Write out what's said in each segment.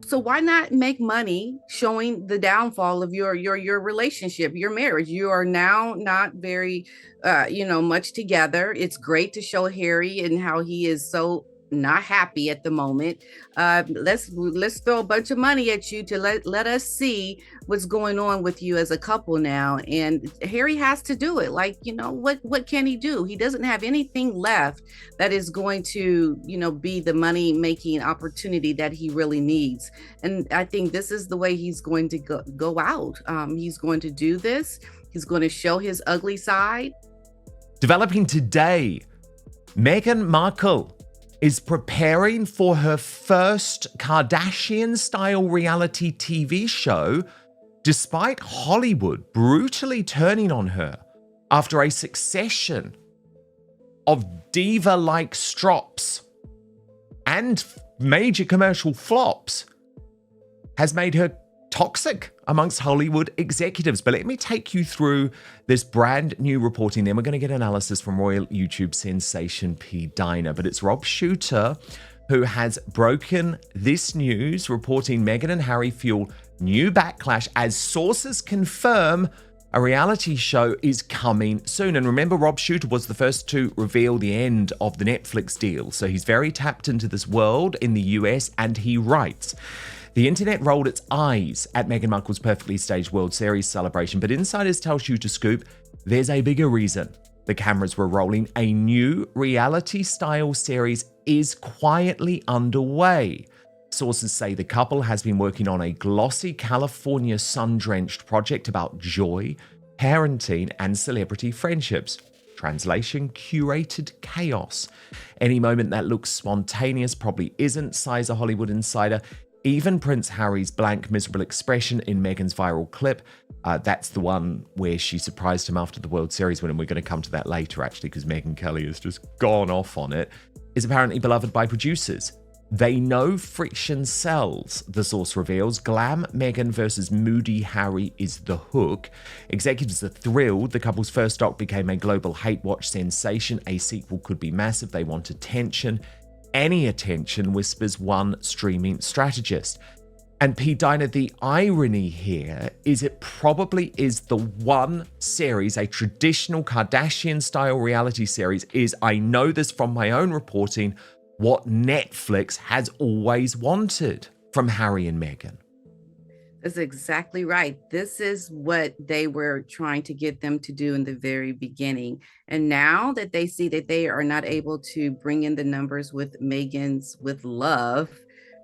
So why not make money showing the downfall of your relationship, your marriage? You are now not very much together. It's great to show Harry and how he is so not happy at the moment. Let's throw a bunch of money at you to let us see what's going on with you as a couple now. And Harry has to do it. Like, what can he do? He doesn't have anything left that is going to, be the money making opportunity that he really needs. And I think this is the way he's going to go out. He's going to do this. He's going to show his ugly side. Developing today, Meghan Markle is preparing for her first Kardashian-style reality TV show, despite Hollywood brutally turning on her after a succession of diva-like strops and major commercial flops has made her toxic amongst Hollywood executives. But let me take you through this brand new reporting. Then we're going to get analysis from royal YouTube sensation P. Diner. But it's Rob Shooter who has broken this news, reporting Meghan and Harry fuel new backlash as sources confirm a reality show is coming soon. And remember, Rob Shooter was the first to reveal the end of the Netflix deal. So he's very tapped into this world in the US, and he writes, the internet rolled its eyes at Meghan Markle's perfectly staged World Series celebration, but insiders tell Shooter Scoop there's a bigger reason the cameras were rolling. A new reality-style series is quietly underway. Sources say the couple has been working on a glossy California sun-drenched project about joy, parenting, and celebrity friendships. Translation, curated chaos. Any moment that looks spontaneous probably isn't, sighs a Hollywood insider. Even Prince Harry's blank, miserable expression in Meghan's viral clip, that's the one where she surprised him after the World Series win, and we're going to come to that later, actually, because Meghan Kelly has just gone off on it, is apparently beloved by producers. They know friction sells, the source reveals. Glam Meghan versus moody Harry is the hook. Executives are thrilled. The couple's first doc became a global hate watch sensation. A sequel could be massive. They want attention. Any attention, whispers one streaming strategist. And P. Diner, the irony here is it probably is the one series, a traditional Kardashian-style reality series, is, I know this from my own reporting, what Netflix has always wanted from Harry and Meghan. That's exactly right. This is what they were trying to get them to do in the very beginning. And now that they see that they are not able to bring in the numbers with Meghan's With Love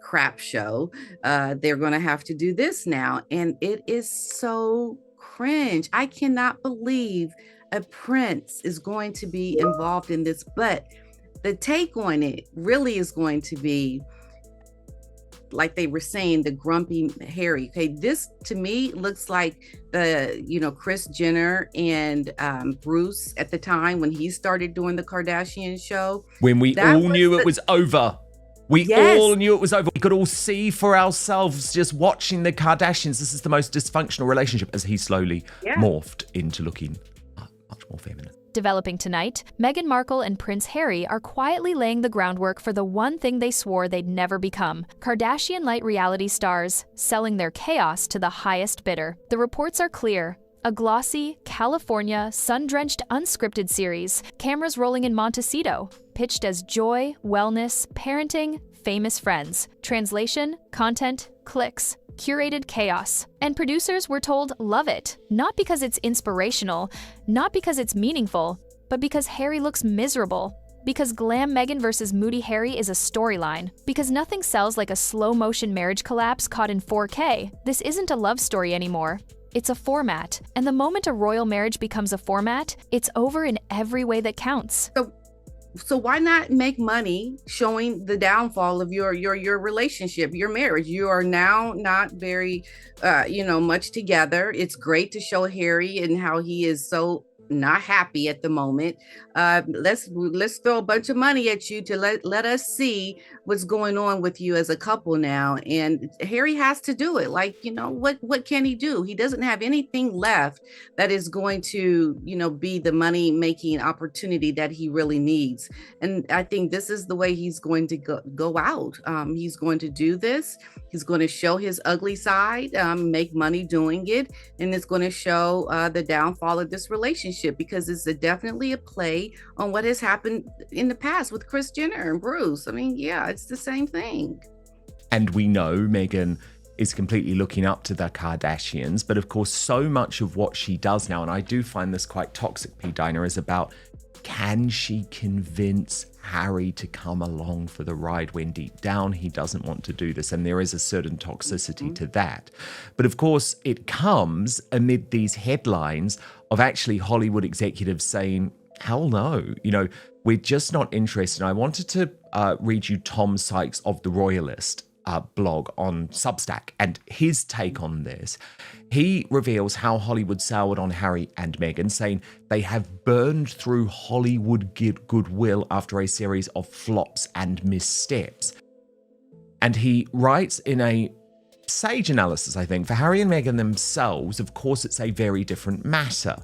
crap show, they're going to have to do this now. And it is so cringe. I cannot believe a prince is going to be involved in this. But the take on it really is going to be, like they were saying, the grumpy Harry. Okay, this to me looks like the, Kris Jenner and Bruce at the time when he started doing the Kardashian show. When we all knew it was over. We all knew it was over. We could all see for ourselves just watching the Kardashians. This is the most dysfunctional relationship as he slowly morphed into looking much more feminine. Developing tonight, Meghan Markle and Prince Harry are quietly laying the groundwork for the one thing they swore they'd never become: Kardashian-lite reality stars, selling their chaos to the highest bidder. The reports are clear. A glossy, California, sun-drenched unscripted series, cameras rolling in Montecito, pitched as joy, wellness, parenting, famous friends. Translation, content, clicks. Curated chaos. And producers were told love it, not because it's inspirational, not because it's meaningful, but because Harry looks miserable. Because Glam Meghan versus Moody Harry is a storyline. Because nothing sells like a slow-motion marriage collapse caught in 4K. This isn't a love story anymore. It's a format. And the moment a royal marriage becomes a format, it's over in every way that counts. So why not make money showing the downfall of your relationship, your marriage? You are now not very, much together. It's great to show Harry and how he is so not happy at the moment. Let's throw a bunch of money at you to let us see what's going on with you as a couple now. And Harry has to do it. Like, what can he do? He doesn't have anything left that is going to, be the money making opportunity that he really needs. And I think this is the way he's going to go out. He's going to do this. He's going to show his ugly side, make money doing it, and it's going to show the downfall of this relationship, because it's definitely a play on what has happened in the past with Kris Jenner and Bruce. I mean, yeah, it's the same thing. And we know Meghan is completely looking up to the Kardashians, but of course, so much of what she does now, and I do find this quite toxic, P. Dinah, is about, can she convince Harry to come along for the ride when deep down he doesn't want to do this? And there is a certain toxicity to that. But of course, it comes amid these headlines of actually Hollywood executives saying, hell no, we're just not interested. And I wanted to read you Tom Sykes of The Royalist blog on Substack and his take on this. He reveals how Hollywood soured on Harry and Meghan, saying they have burned through Hollywood goodwill after a series of flops and missteps. And he writes in a sage analysis, I think, for Harry and Meghan themselves, of course, it's a very different matter.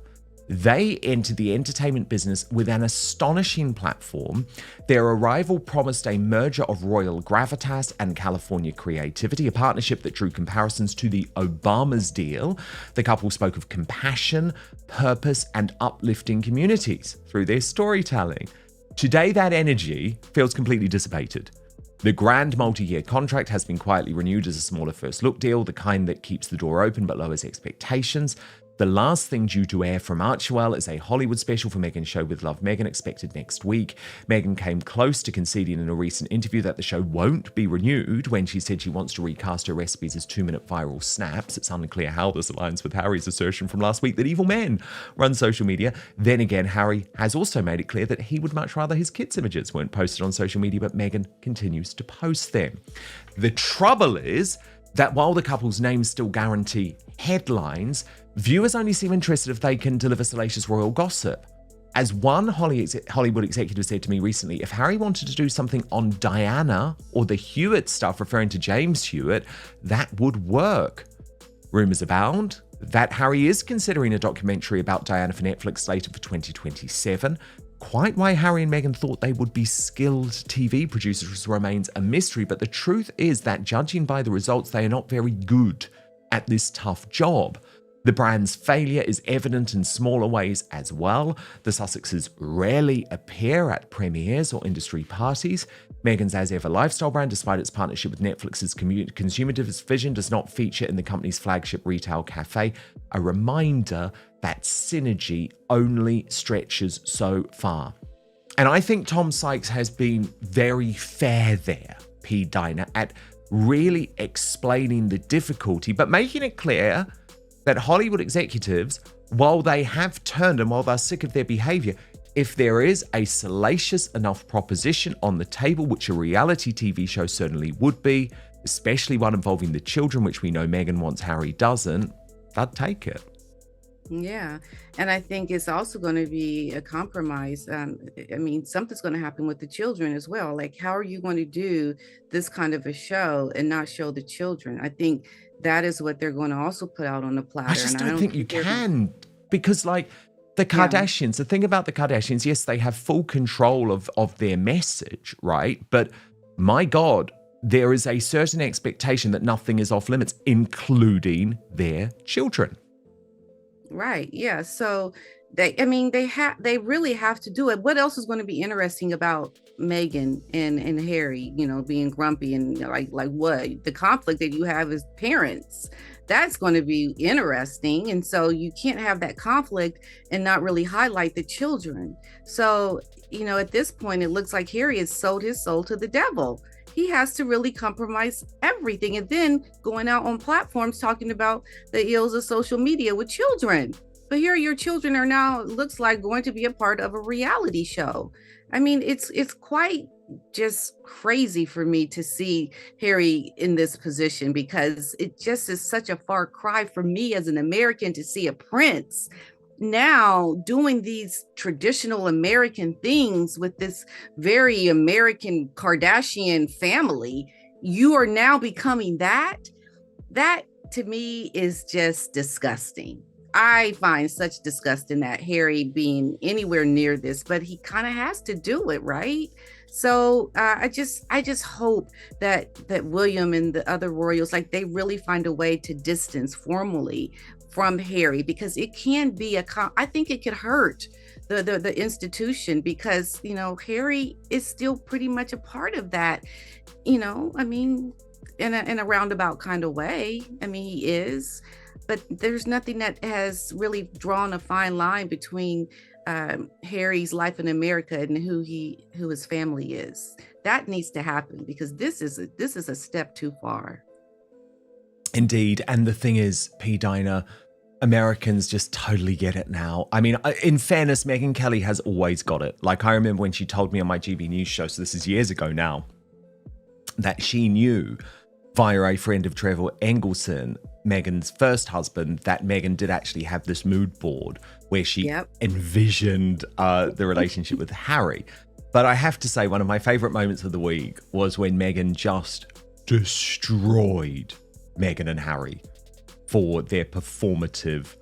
They entered the entertainment business with an astonishing platform. Their arrival promised a merger of royal gravitas and California creativity, a partnership that drew comparisons to the Obama's deal. The couple spoke of compassion, purpose, and uplifting communities through their storytelling. Today, that energy feels completely dissipated. The grand multi-year contract has been quietly renewed as a smaller first look deal, the kind that keeps the door open but lowers expectations. The last thing due to air from Archewell is a Hollywood special for Meghan's show with Love Meghan, expected next week. Meghan came close to conceding in a recent interview that the show won't be renewed when she said she wants to recast her recipes as 2-minute viral snaps. It's unclear how this aligns with Harry's assertion from last week that evil men run social media. Then again, Harry has also made it clear that he would much rather his kids' images weren't posted on social media, but Meghan continues to post them. The trouble is that while the couple's names still guarantee headlines, viewers only seem interested if they can deliver salacious royal gossip. As one Hollywood executive said to me recently, if Harry wanted to do something on Diana or the Hewitt stuff, referring to James Hewitt, that would work. Rumours abound that Harry is considering a documentary about Diana for Netflix slated for 2027. Quite why Harry and Meghan thought they would be skilled TV producers remains a mystery, but the truth is that judging by the results, they are not very good at this tough job. The brand's failure is evident in smaller ways as well. The Sussexes rarely appear at premieres or industry parties. Meghan's as ever lifestyle brand, despite its partnership with Netflix's consumer vision, does not feature in the company's flagship retail cafe. A reminder that synergy only stretches so far. And I think Tom Sykes has been very fair there, P. Dinah, at really explaining the difficulty, but making it clear that Hollywood executives, while they have turned and while they're sick of their behavior, if there is a salacious enough proposition on the table, which a reality TV show certainly would be, especially one involving the children, which we know Meghan wants, Harry doesn't, they'd take it. Yeah. And I think it's also going to be a compromise. Something's going to happen with the children as well. Like, how are you going to do this kind of a show and not show the children? I think that is what they're going to also put out on the platter. I just don't think you can, because like the Kardashians, the thing about the Kardashians, yes, they have full control of their message, right? But my God, there is a certain expectation that nothing is off limits, including their children. Right. Yeah. So they really have to do it. What else is going to be interesting about Meghan and Harry, being grumpy and like what? The conflict that you have as parents, that's going to be interesting. And so you can't have that conflict and not really highlight the children. So, at this point, it looks like Harry has sold his soul to the devil. He has to really compromise everything, and then going out on platforms talking about the ills of social media with children. But here your children are now, it looks like, going to be a part of a reality show. I mean, it's quite just crazy for me to see Harry in this position, because it just is such a far cry for me as an American to see a prince now doing these traditional American things with this very American Kardashian family, you are now becoming that. That to me is just disgusting. I find such disgust in that Harry being anywhere near this, but he kind of has to do it, right? So I just hope that William and the other royals, like, they really find a way to distance formally from Harry, because it can be I think it could hurt the institution, because Harry is still pretty much a part of that. I mean, in a roundabout kind of way. I mean, he is, but there's nothing that has really drawn a fine line between Harry's life in America and who his family is. That needs to happen, because this is a step too far. Indeed. And the thing is, P. Dinah, Americans just totally get it now. I mean, in fairness, Megyn Kelly has always got it. Like, I remember when she told me on my GB News show, so this is years ago now, that she knew via a friend of Trevor Engelson, Meghan's first husband, that Meghan did actually have this mood board where she envisioned the relationship with Harry. But I have to say, one of my favorite moments of the week was when Meghan just destroyed Meghan and Harry for their performative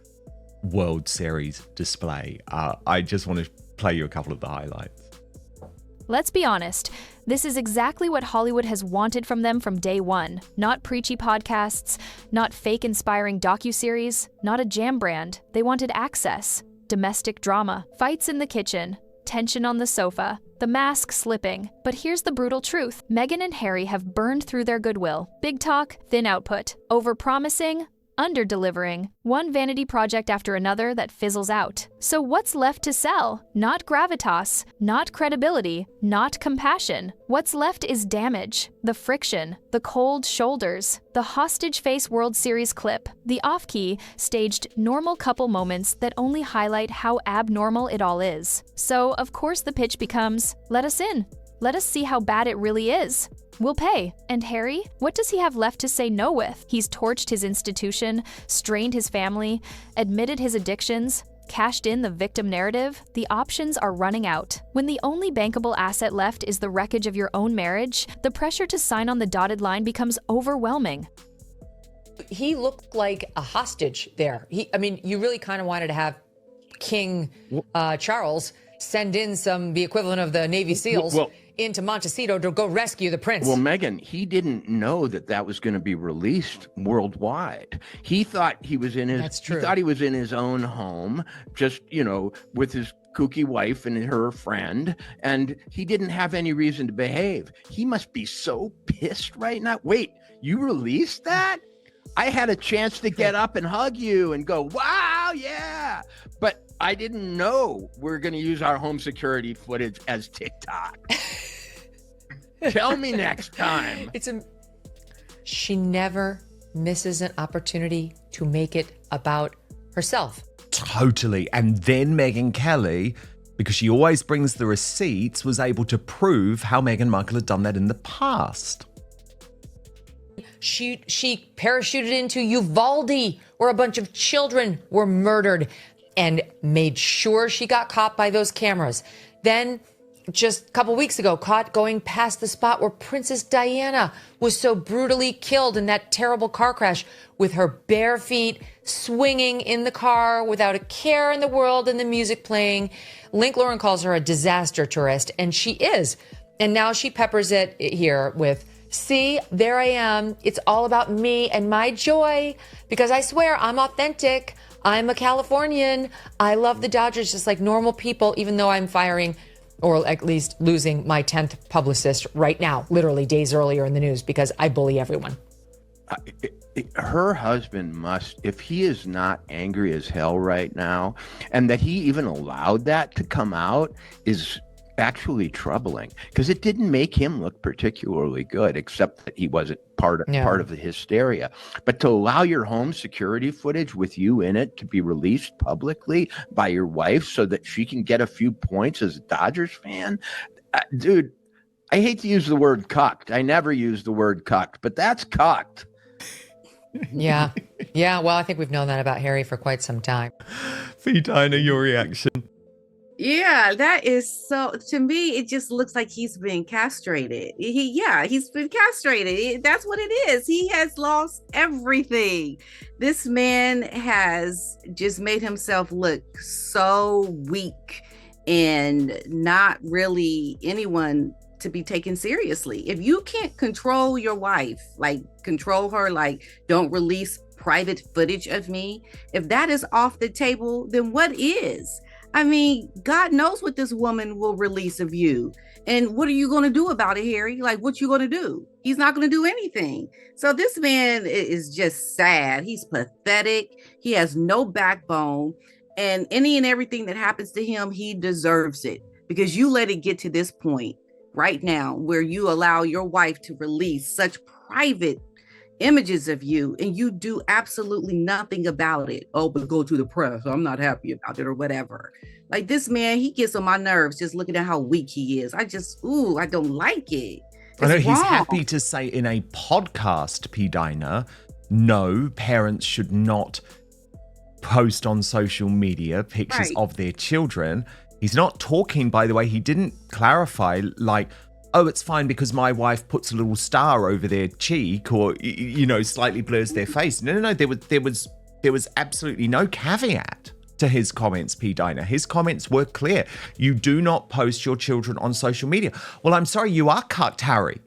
World Series display. I just want to play you a couple of the highlights. Let's be honest, this is exactly what Hollywood has wanted from them from day one. Not preachy podcasts, not fake inspiring docuseries, not a jam brand. They wanted access, domestic drama, fights in the kitchen, tension on the sofa, the mask slipping. But here's the brutal truth. Meghan and Harry have burned through their goodwill. Big talk, thin output. Over-promising, under-delivering. One vanity project after another that fizzles out. So what's left to sell? Not gravitas, not credibility, not compassion. What's left is damage, the friction, the cold shoulders, the hostage face World Series clip, the off-key, staged normal couple moments that only highlight how abnormal it all is. So, of course, the pitch becomes, let us in. Let us see how bad it really is. We'll pay. And Harry? What does he have left to say no with? He's torched his institution, strained his family, admitted his addictions, cashed in the victim narrative. The options are running out. When the only bankable asset left is the wreckage of your own marriage, the pressure to sign on the dotted line becomes overwhelming. He looked like a hostage there. You really kind of wanted to have King Charles send in the equivalent of the Navy SEALs into Montecito to go rescue the prince. Well, Meghan, he didn't know that was going to be released worldwide. He thought he was in his. That's true. He thought he was in his own home, just with his kooky wife and her friend, and he didn't have any reason to behave. He must be so pissed right now. Wait, you released that? I had a chance to get up and hug you and go, wow, yeah. But I didn't know we're going to use our home security footage as TikTok. Tell me next time. She never misses an opportunity to make it about herself. Totally. And then Megyn Kelly, because she always brings the receipts, was able to prove how Meghan Markle had done that in the past. She parachuted into Uvalde, where a bunch of children were murdered, and made sure she got caught by those cameras. Then, just a couple weeks ago, caught going past the spot where Princess Diana was so brutally killed in that terrible car crash, with her bare feet swinging in the car without a care in the world and the music playing. Link Lauren calls her a disaster tourist, and she is. And now she peppers it here with, see, there I am. It's all about me and my joy, because I swear I'm authentic. I'm a Californian. I love the Dodgers just like normal people, even though I'm firing, or at least losing, my 10th publicist right now, literally days earlier in the news, because I bully everyone. Her husband must, if he is not angry as hell right now, and that he even allowed that to come out, is actually troubling, because it didn't make him look particularly good, except that he wasn't part of the hysteria. But to allow your home security footage with you in it to be released publicly by your wife so that she can get a few points as a Dodgers fan, dude, I hate to use the word cucked. I never use the word cucked, but that's cucked. Yeah. Yeah, well, I think we've known that about Harry for quite some time. P. Diner, your reaction? Yeah, that is so, to me, it just looks like he's been castrated. He's been castrated. That's what it is. He has lost everything. This man has just made himself look so weak and not really anyone to be taken seriously. If you can't control your wife, like control her, like don't release private footage of me, if that is off the table, then what is? I mean, God knows what this woman will release of you. And what are you going to do about it, Harry? Like, what you going to do? He's not going to do anything. So this man is just sad. He's pathetic. He has no backbone. And any and everything that happens to him, he deserves it. Because you let it get to this point right now where you allow your wife to release such private images of you and you do absolutely nothing about it. Oh, but go to the press. I'm not happy about it or whatever. Like this man, he gets on my nerves just looking at how weak he is. I don't like it. I know he's happy to say in a podcast, P. Diner, no, parents should not post on social media pictures of their children. He's not talking, by the way, he didn't clarify like, oh, it's fine because my wife puts a little star over their cheek or, slightly blurs their face. No. There was absolutely no caveat to his comments, P. Diner. His comments were clear. You do not post your children on social media. Well, I'm sorry, you are cucked, Harry,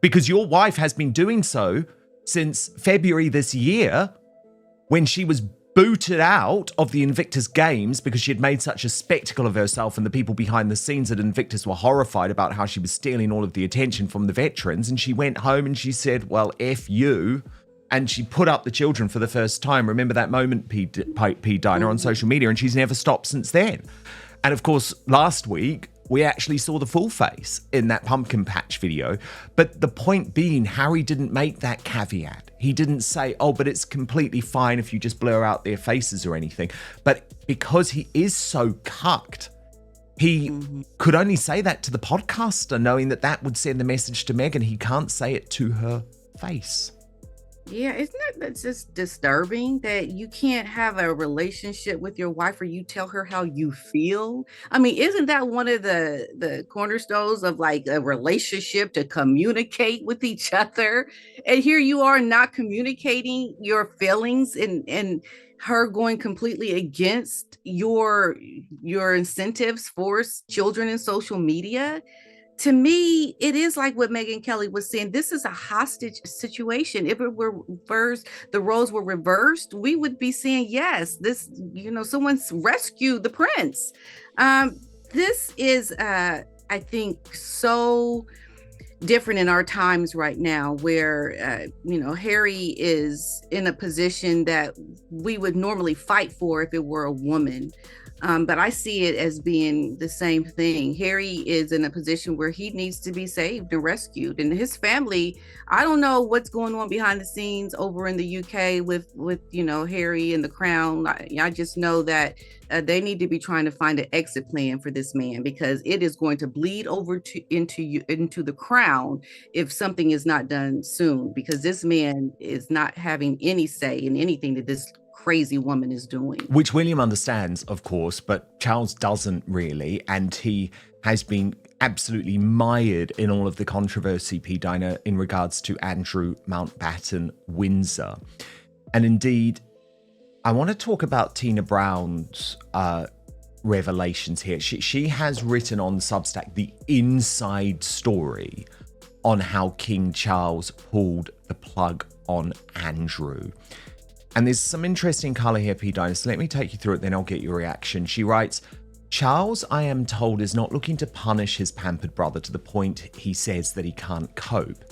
because your wife has been doing so since February this year when she was booted out of the Invictus Games because she had made such a spectacle of herself, and the people behind the scenes at Invictus were horrified about how she was stealing all of the attention from the veterans. And she went home and she said, well, F you. And she put up the children for the first time. Remember that moment, P. Diner, on social media, and she's never stopped since then. And of course, last week, we actually saw the full face in that pumpkin patch video. But the point being, Harry didn't make that caveat. He didn't say, oh, but it's completely fine if you just blur out their faces or anything. But because he is so cucked, he could only say that to the podcaster, knowing that that would send the message to Meghan. He can't say it to her face. Yeah, isn't that just disturbing that you can't have a relationship with your wife or you tell her how you feel? I mean, isn't that one of the cornerstones of like a relationship, to communicate with each other? And here you are not communicating your feelings and her going completely against your incentives for children in social media. To me, it is like what Meghan Kelly was saying. This is a hostage situation. If it were reversed, the roles were reversed, we would be saying, yes, this, someone's rescued the prince. This is, I think, so different in our times right now where, Harry is in a position that we would normally fight for if it were a woman. But I see it as being the same thing. Harry is in a position where he needs to be saved and rescued. And his family, I don't know what's going on behind the scenes over in the UK with Harry and the Crown. I just know that they need to be trying to find an exit plan for this man, because it is going to bleed over into the Crown if something is not done soon, because this man is not having any say in anything that this crazy woman is doing. Which William understands, of course, but Charles doesn't really. And he has been absolutely mired in all of the controversy, P. Diner, in regards to Andrew Mountbatten Windsor. And indeed, I want to talk about Tina Brown's revelations here. She has written on Substack the inside story on how King Charles pulled the plug on Andrew. And there's some interesting colour here, P. Diner, so let me take you through it, then I'll get your reaction. She writes, Charles, I am told, is not looking to punish his pampered brother to the point he says that he can't cope.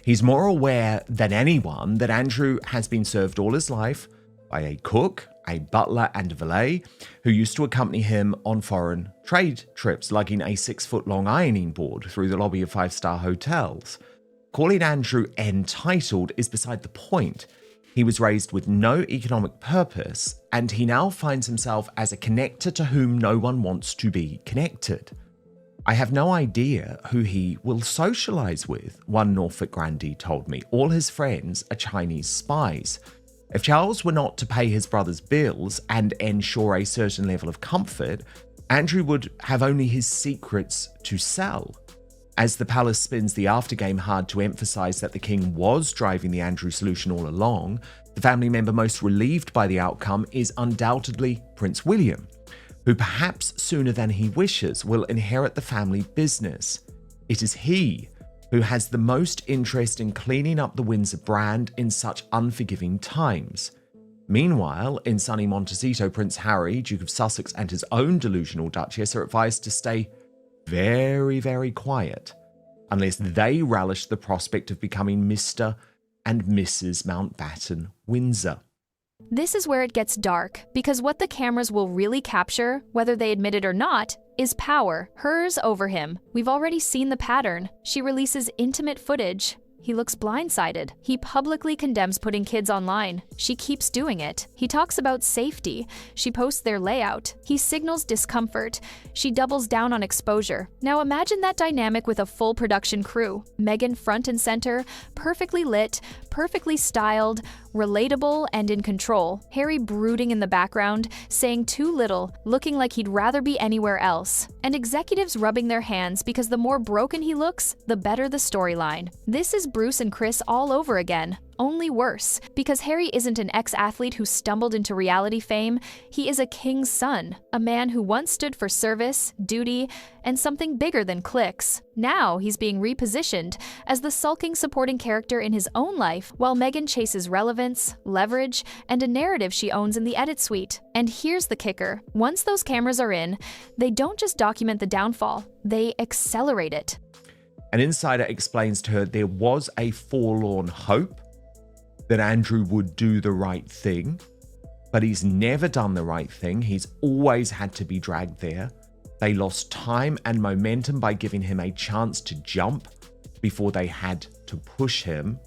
He's more aware than anyone that Andrew has been served all his life by a cook, a butler and a valet who used to accompany him on foreign trade trips, lugging a 6-foot-long ironing board through the lobby of 5-star hotels. Calling Andrew entitled is beside the point. He was raised with no economic purpose, and he now finds himself as a connector to whom no one wants to be connected. I have no idea who he will socialize with, one Norfolk grandee told me. All his friends are Chinese spies. If Charles were not to pay his brother's bills and ensure a certain level of comfort, Andrew would have only his secrets to sell. As the palace spins the aftergame hard to emphasize that the king was driving the Andrew solution all along, the family member most relieved by the outcome is undoubtedly Prince William, who perhaps sooner than he wishes will inherit the family business. It is he who has the most interest in cleaning up the Windsor brand in such unforgiving times. Meanwhile, in sunny Montecito, Prince Harry, Duke of Sussex, and his own delusional Duchess are advised to stay very, very quiet, unless they relish the prospect of becoming Mr. and Mrs. Mountbatten Windsor. This is where it gets dark, because what the cameras will really capture, whether they admit it or not, is power, hers over him. We've already seen the pattern. She releases intimate footage. He looks blindsided. He publicly condemns putting kids online. She keeps doing it. He talks about safety. She posts their layout. He signals discomfort. She doubles down on exposure. Now imagine that dynamic with a full production crew. Meghan front and center, perfectly lit, perfectly styled, relatable, and in control. Harry brooding in the background, saying too little, looking like he'd rather be anywhere else. And executives rubbing their hands because the more broken he looks, the better the storyline. This is Bruce and Chris all over again. Only worse, because Harry isn't an ex-athlete who stumbled into reality fame. He is a king's son, a man who once stood for service, duty, and something bigger than clicks. Now he's being repositioned as the sulking supporting character in his own life, while Meghan chases relevance, leverage, and a narrative she owns in the edit suite. And here's the kicker. Once those cameras are in, they don't just document the downfall, they accelerate it. An insider explains to her there was a forlorn hope that Andrew would do the right thing, but he's never done the right thing. He's always had to be dragged there. They lost time and momentum by giving him a chance to jump before they had to push him.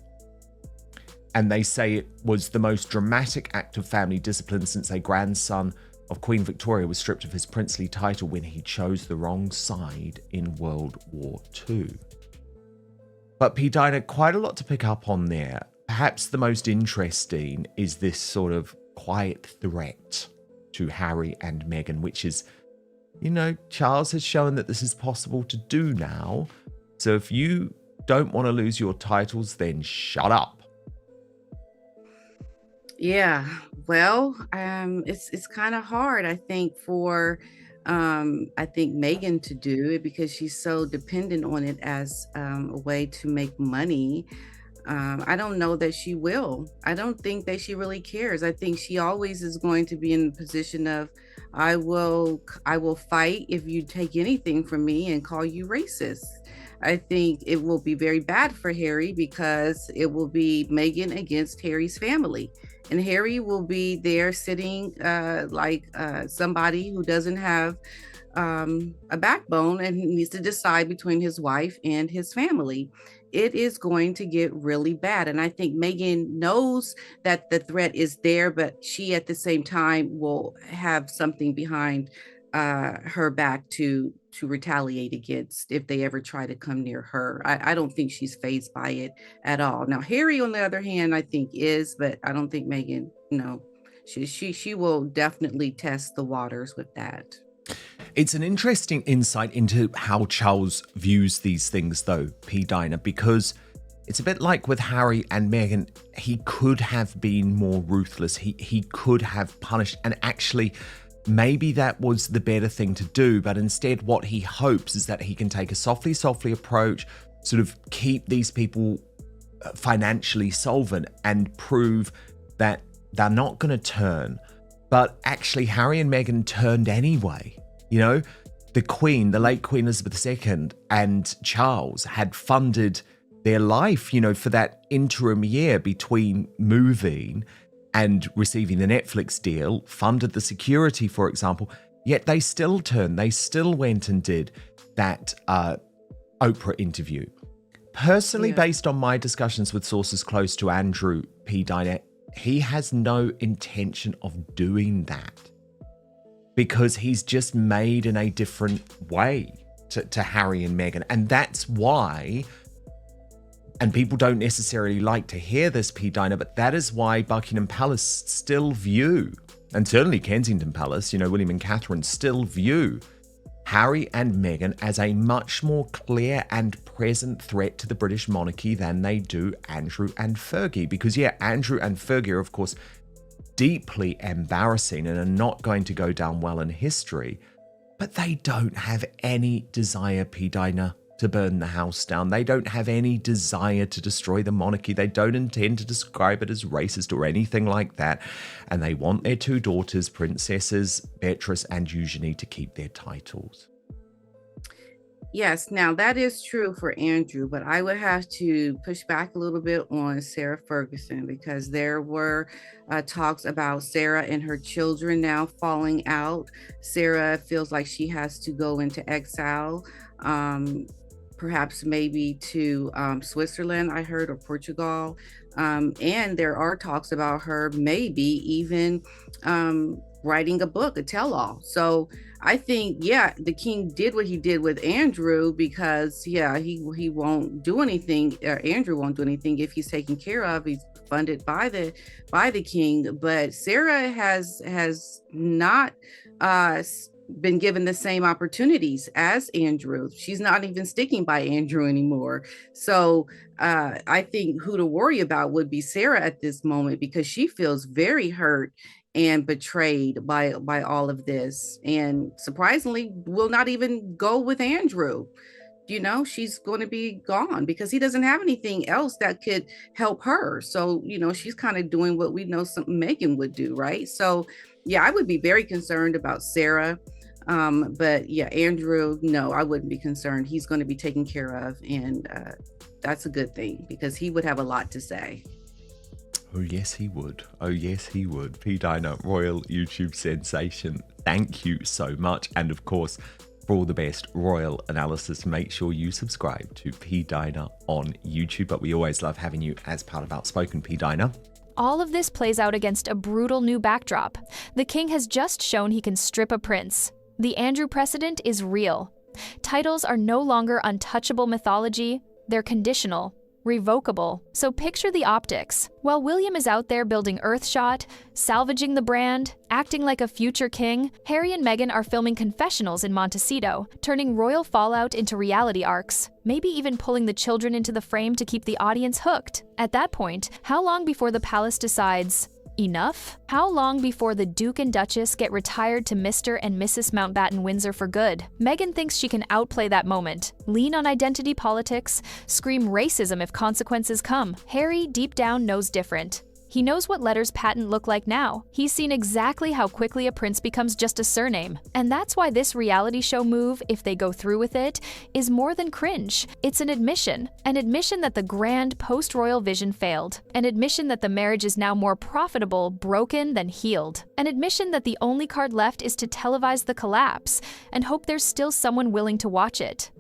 And they say it was the most dramatic act of family discipline since a grandson of Queen Victoria was stripped of his princely title when he chose the wrong side in World War II. But P. Dinah, quite a lot to pick up on there. Perhaps the most interesting is this sort of quiet threat to Harry and Meghan, which is, Charles has shown that this is possible to do now. So if you don't want to lose your titles, then shut up. Yeah, well, it's kind of hard, I think, for Meghan to do it because she's so dependent on it as a way to make money. I don't know that she will. I don't think that she really cares. I think she always is going to be in the position of, I will fight if you take anything from me and call you racist. I think it will be very bad for Harry because it will be Meghan against Harry's family. And Harry will be there sitting like somebody who doesn't have a backbone and he needs to decide between his wife and his family. It is going to get really bad. And I think Meghan knows that the threat is there, but she at the same time will have something behind her back to retaliate against if they ever try to come near her. I don't think she's fazed by it at all. Now, Harry, on the other hand, I think is, but I don't think Meghan, no. She will definitely test the waters with that. It's an interesting insight into how Charles views these things, though, P. Dinah, because it's a bit like with Harry and Meghan. He could have been more ruthless. He could have punished, and actually, maybe that was the better thing to do. But instead, what he hopes is that he can take a softly approach, sort of keep these people financially solvent and prove that they're not going to turn. But actually, Harry and Meghan turned anyway. The Queen, the late Queen Elizabeth II, and Charles had funded their life, for that interim year between moving and receiving the Netflix deal, funded the security, for example. Yet they still turned. They still went and did that Oprah interview. Personally, based on my discussions with sources close to Andrew P. Dinah, he has no intention of doing that because he's just made in a different way to Harry and Meghan. And that's why And people don't necessarily like to hear this, P. Dinah, but that is why Buckingham Palace still view, and certainly Kensington Palace, William and Catherine still view Harry and Meghan as a much more clear and present threat to the British monarchy than they do Andrew and Fergie. Because, Andrew and Fergie are, of course, deeply embarrassing and are not going to go down well in history. But they don't have any desire, P. Dinah, to burn the house down. They don't have any desire to destroy the monarchy. They don't intend to describe it as racist or anything like that. And they want their two daughters, Princesses Beatrice and Eugenie, to keep their titles. Yes, now that is true for Andrew, but I would have to push back a little bit on Sarah Ferguson, because there were talks about Sarah and her children now falling out. Sarah feels like she has to go into exile, perhaps maybe to Switzerland, I heard, or Portugal. And there are talks about her maybe even writing a book, a tell-all. So I think, the king did what he did with Andrew because, he won't do anything. Andrew won't do anything if he's taken care of. He's funded by the king. But Sarah has not been given the same opportunities as Andrew. She's not even sticking by Andrew anymore. So I think who to worry about would be Sarah at this moment, because she feels very hurt and betrayed by all of this, and surprisingly will not even go with Andrew. She's going to be gone because he doesn't have anything else that could help her. So she's kind of doing what we know Meghan would do, right? So I would be very concerned about Sarah. But Andrew, no, I wouldn't be concerned. He's going to be taken care of, and that's a good thing because he would have a lot to say. Oh, yes, he would. Oh, yes, he would. P. Dinah, royal YouTube sensation. Thank you so much. And of course, for all the best royal analysis, make sure you subscribe to P. Dinah on YouTube. But we always love having you as part of Outspoken, P. Dinah. All of this plays out against a brutal new backdrop. The king has just shown he can strip a prince. The Andrew precedent is real. Titles are no longer untouchable mythology, they're conditional, revocable. So picture the optics. While William is out there building Earthshot, salvaging the brand, acting like a future king, Harry and Meghan are filming confessionals in Montecito, turning royal fallout into reality arcs, maybe even pulling the children into the frame to keep the audience hooked. At that point, how long before the palace decides, enough? How long before the Duke and Duchess get retired to Mr. and Mrs. Mountbatten Windsor for good? Meghan thinks she can outplay that moment, lean on identity politics, scream racism if consequences come. Harry, deep down, knows different. He knows what letters patent look like now. He's seen exactly how quickly a prince becomes just a surname. And that's why this reality show move, if they go through with it, is more than cringe. It's an admission that the grand post-royal vision failed. An admission that the marriage is now more profitable, broken than healed. An admission that the only card left is to televise the collapse and hope there's still someone willing to watch it.